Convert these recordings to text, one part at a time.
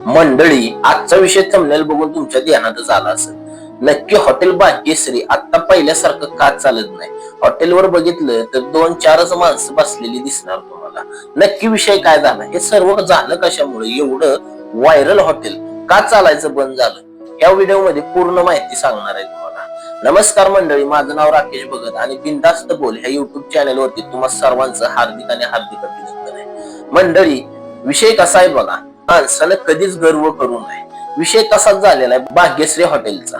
मंडळी, आजचा विषय थंबनेल बघून तुमच्या ध्यानातच आला असेल. नक्की हॉटेल भाग्यश्री आता पहिल्यासारखं का चालत नाही? हॉटेलवर बघितलं तर 2-4च माणसं बसलेली दिसणार तुम्हाला. नक्की विषय काय झाला? हे सर्व झालं कशामुळे? एवढं व्हायरल हॉटेल का चालायचं बंद झालं? या व्हिडिओ मध्ये पूर्ण माहिती सांगणार आहे तुम्हाला. नमस्कार मंडळी, माझं नाव राकेश भगत आणि बिनधास्त बोल ह्या युट्यूब चॅनल वरती तुम्हा सर्वांचं हार्दिक अभिनंदन आहे. मंडळी, विषय कसा आहे बघा. माणसानं कधीच गर्व करू नये. विषय तसाच झालेला आहे भाग्यश्री हॉटेलचा.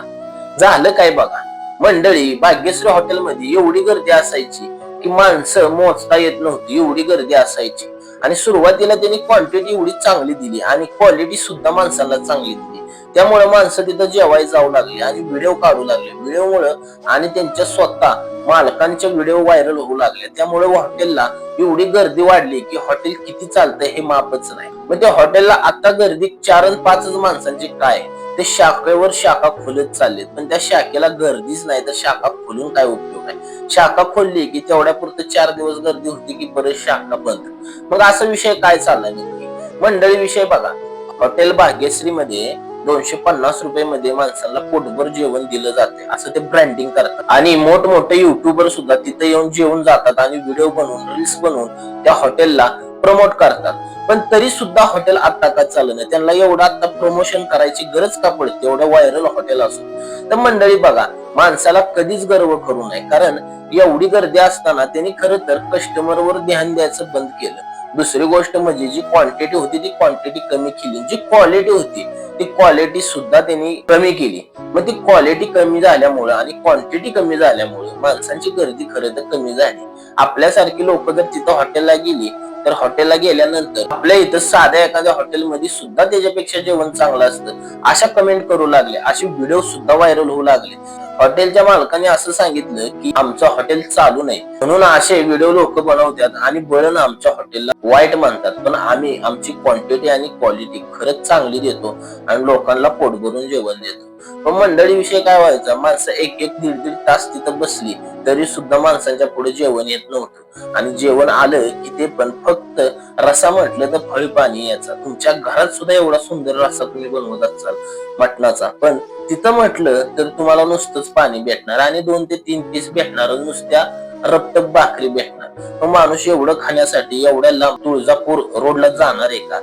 झालं काय बघा मंडळी, भाग्यश्री हॉटेलमध्ये एवढी गर्दी असायची की माणसं मोजता येत नव्हती, एवढी गर्दी असायची. आणि सुरुवातीला त्यांनी क्वांटिटी एवढी चांगली दिली आणि क्वालिटी सुद्धा माणसाला चांगली दिली. त्यामुळे माणसं तिथं जेवायला जाऊ लागली आणि व्हिडिओ काढू लागले. व्हिडिओमुळे आणि त्यांच्या स्वतः मालकांचे व्हिडिओ व्हायरल होऊ लागले. त्यामुळे हॉटेलला एवढी गर्दी वाढली की हॉटेल किती चालतंय हे मापच नाही. मग त्या हॉटेलला आता गर्दी 4-5 माणसांची काय, ते शाखेवर शाखा खोलत चाललेत. पण त्या शाखेला गर्दीच नाही तर शाखा खोलून काय उपयोग आहे? शाखा खोलली की तेवढ्या पुरतं 4 दिवस गर्दी होती की परत शाखा बंद. मग असा विषय काय चाललाय नक्की मंडळी? विषय बघा, हॉटेल भाग्यश्री मध्ये 250 रुपये मध्ये माणसांना पोटभर जेवण दिलं जाते असं ते ब्रँडिंग करतात. आणि मोठमोठे युट्यूबर सुद्धा तिथे येऊन जेवून जातात आणि व्हिडिओ बनवून रील्स बनवून त्या हॉटेलला प्रमोट करतात. पण तरी सुद्धा हॉटेल आता का चालू नाही? त्यांना एवढं आता प्रमोशन करायची गरज का पडते एवढं व्हायरल हॉटेल असून? तर मंडळी बघा, माणसाला कधीच गर्व करू नये. कारण एवढी गर्दी असताना त्यांनी खरं तर कस्टमरवर ध्यान द्यायचं बंद केलं. दुसरी गोष्ट म्हणजे जी क्वांटिटी होती ती क्वांटिटी कमी केली, जी क्वालिटी होती ती क्वालिटी सुद्धा त्यांनी कमी केली. मग ती क्वालिटी कमी झाल्यामुळे आणि क्वांटिटी कमी झाल्यामुळे माणसांची गर्दी खरं तर कमी झाली. आपल्यासारखी लोक जर तिथं हॉटेलला गेली तर हॉटेलला गेल्यानंतर आपल्या इथं साध्या एखाद्या हॉटेलमध्ये सुद्धा त्याच्यापेक्षा जेवण चांगलं असतं अशा कमेंट करू लागले, असे व्हिडिओ सुद्धा व्हायरल होऊ लागले. हॉटेलच्या मालकाने असं सांगितलं की आमचं हॉटेल चालू नाही म्हणून असे व्हिडिओ लोक बनवतात आणि बरं आमच्या हॉटेलला वाईट म्हणतात. पण आम्ही आमची क्वांटिटी आणि क्वालिटी खरंच चांगली देतो आणि लोकांना पोट भरून जेवण देतो. पण मंडळी, विषय काय व्हायचा, माणसं 1-1, 1.5 तास तिथं बसली तरी सुद्धा माणसांच्या पुढे जेवण येत नव्हतं. आणि जेवण आलं की ते पण फक्त रसा म्हटलं तर फळ पाणी याचा. तुमच्या घरात सुद्धा एवढा सुंदर रसा तुम्ही बनवत असाल मटणाचा, पण तिथं म्हटलं तर तुम्हाला नुसतंच पाणी भेटणार आणि 2 ते 3 पीस भेटणार, नुसत्या रपटप भाकरी भेटणार. मग माणूस एवढं खाण्यासाठी एवढ्या लांब तुळजापूर रोडला जाणार आहे का?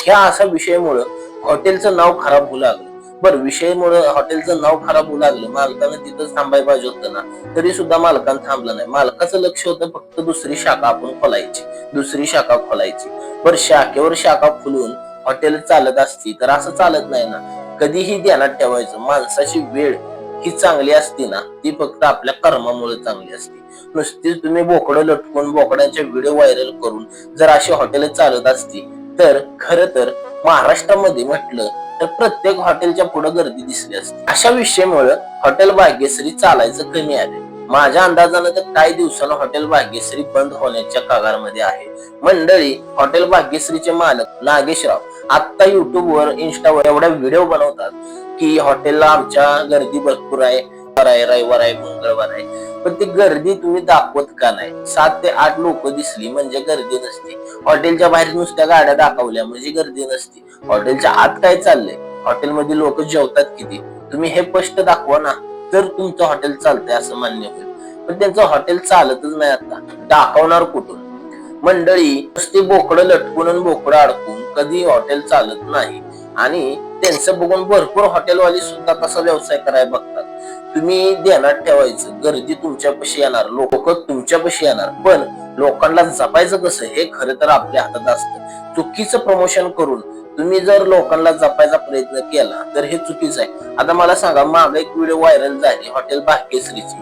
ह्या अशा विषयामुळे हॉटेलचं नाव खराब होऊ लागलं. बरं, विषयामुळे हॉटेलचं नाव खराब होऊ लागलं. मालकानं तिथंच थांबायला पाहिजे होतं ना, तरी सुद्धा मालकानं थांबलं नाही. मालकाचं लक्ष होतं फक्त दुसरी शाखा आपण खोलायची, दुसरी शाखा खोलायची. बरं, शाखेवर शाखा खोलून हॉटेल चालत असती तर असं चालत नाही ना. कधीही ध्यानात ठेवायचं, माणसाची वेळ ही चांगली असते ना, ती फक्त आपल्या कर्मामुळे चांगली असते. नुसतीच तुम्ही बोकडं लटकून बोकडांचे व्हिडिओ व्हायरल करून जर अशी हॉटेल चालत असती तर खरं तर महाराष्ट्रामध्ये म्हटलं तर प्रत्येक हॉटेलच्या पुढे गर्दी दिसली असते. अशा विषयामुळे हॉटेल भाग्यश्री चालायचं कमी आले. माझ्या अंदाजानं तर काही दिवसानं हॉटेल भाग्यश्री बंद होण्याच्या कगारमध्ये आहे. मंडळी, हॉटेल भाग्यश्रीचे मालक नागेशराव आता युट्यूबवर, इंस्टावर एवढ्या व्हिडिओ बनवतात की हॉटेलला आमच्या गर्दी भरपूर आहे, रविवार आहे, मंगळवार आहे. पण ती गर्दी तुम्ही दाखवत का नाही? 7 ते 8 लोक दिसली म्हणजे गर्दी नसते. हॉटेलच्या बाहेर नुसत्या गाड्या दाखवल्या म्हणजे गर्दी नसते. हॉटेलच्या आत काय चाललंय, हॉटेलमध्ये लोक जेवतात किती, तुम्ही हे स्पष्ट दाखवा ना, तर तुमचं हॉटेल चालतंय असं मान्य होईल. पण त्यांचं हॉटेल चालतच नाही. आता दाखवणार कुठून? मंडळी, नुसती बोकडं लटकून बोकडं अडकून कधी हॉटेल चालत नाही. आणि त्यांचं बघून भरपूर हॉटेलवाली सुद्धा कसा व्यवसाय करायला बघतात. तुम्ही ध्यानात ठेवायचं, गर्दी तुमच्यापाशी येणार, लोक तुमच्यापाशी येणार, पण लोकांना जपायचं कसं हे खरं तर आपल्या हातात असतं. चुकीचं प्रमोशन करून तुम्ही जर लोकांना जपायचा प्रयत्न केला तर हे चुकीचं आहे. आता मला सांगा, मागे एक व्हिडिओ व्हायरल झाली हॉटेल भाग्यश्रीची.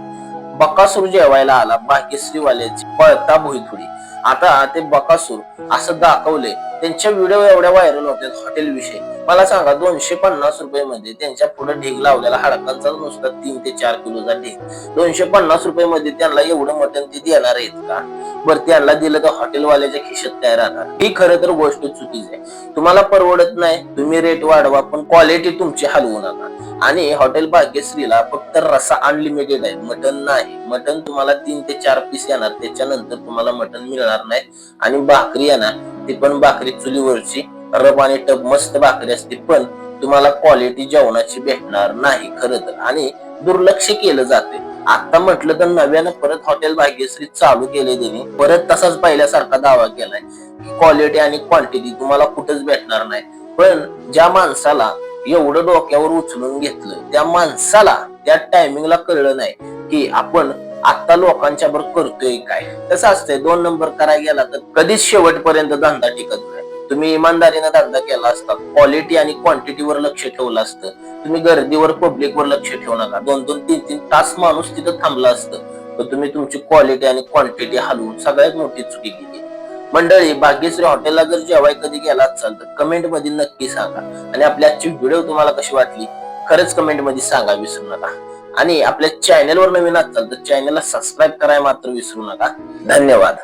बकासूर जेवायला आला भाग्यश्री वाल्याची पळता भुईथोडी. आता ते बकासूर असं दाखवले, त्यांच्या व्हिडिओ एवढ्या व्हायरल होत्या हॉटेल विषयी. मला सांगा, 250 रुपये मध्ये त्यांच्या पुढे ढीग लावलेला हाडकांचा नुसता 3 ते 4 किलोचा ढीग. 250 रुपये मध्ये त्यांना एवढं मटण ते देणार आहेत का? बरं, त्यांना दिलं तर हॉटेलवाल्याच्या खिशात काय राहणार? ही खरं तर गोष्ट चुकीची आहे. तुम्हाला परवडत नाही, तुम्ही रेट वाढवा, पण क्वालिटी तुमची हलवू नका. आणि हॉटेल भाग्यश्रीला फक्त रसा अनलिमिटेड आहे, मटन नाही. मटन तुम्हाला 3 ते 4 पीस येणार, त्याच्यानंतर तुम्हाला मटन मिळणार नाही. आणि भाकरी येणार, ती पण भाकरी चुलीवरची रब आणि टब मस्त भाकरी असते, पण तुम्हाला क्वालिटी जेवणाची भेटणार नाही खरं तर, आणि दुर्लक्ष केलं जाते. आता म्हटलं तर नव्यानं परत हॉटेल भाग्यश्री चालू केले त्यांनी, परत तसाच पहिल्यासारखा दावा केलाय की क्वालिटी आणि क्वांटिटी तुम्हाला कुठेच भेटणार नाही. पण ज्या माणसाला एवढं डोक्यावर उचलून घेतलं, त्या माणसाला त्या टायमिंगला कळलं नाही की आपण आता लोकांच्या बरोबर करतोय काय. कसं असतंय, 2 नंबर करायला गेला तर कधीच शेवटपर्यंत धंदा टिकत नाही. तुम्ही इमानदारीने धंदा केला असता, क्वालिटी आणि क्वांटिटीवर लक्ष ठेवलं असतं, तुम्ही गर्दीवर पब्लिकवर लक्ष ठेवू नका, 2-2, 3-3 तास माणूस तिथं थांबला असतं, तर तुम्ही तुमची क्वालिटी आणि क्वांटिटी हलवून सगळ्यात मोठी चुकी केली. मंडळी, भाग्यश्री हॉटेलला जर जेवाय कधी गेला असाल तर कमेंट मध्ये नक्की सांगा. आणि आपली आजची व्हिडिओ तुम्हाला कशी वाटली खरंच कमेंट मध्ये सांगा विसरू नका. आणि आपल्या चॅनलवर नवीन असाल तर चॅनलला सबस्क्राईब करायला मात्र विसरू नका. धन्यवाद.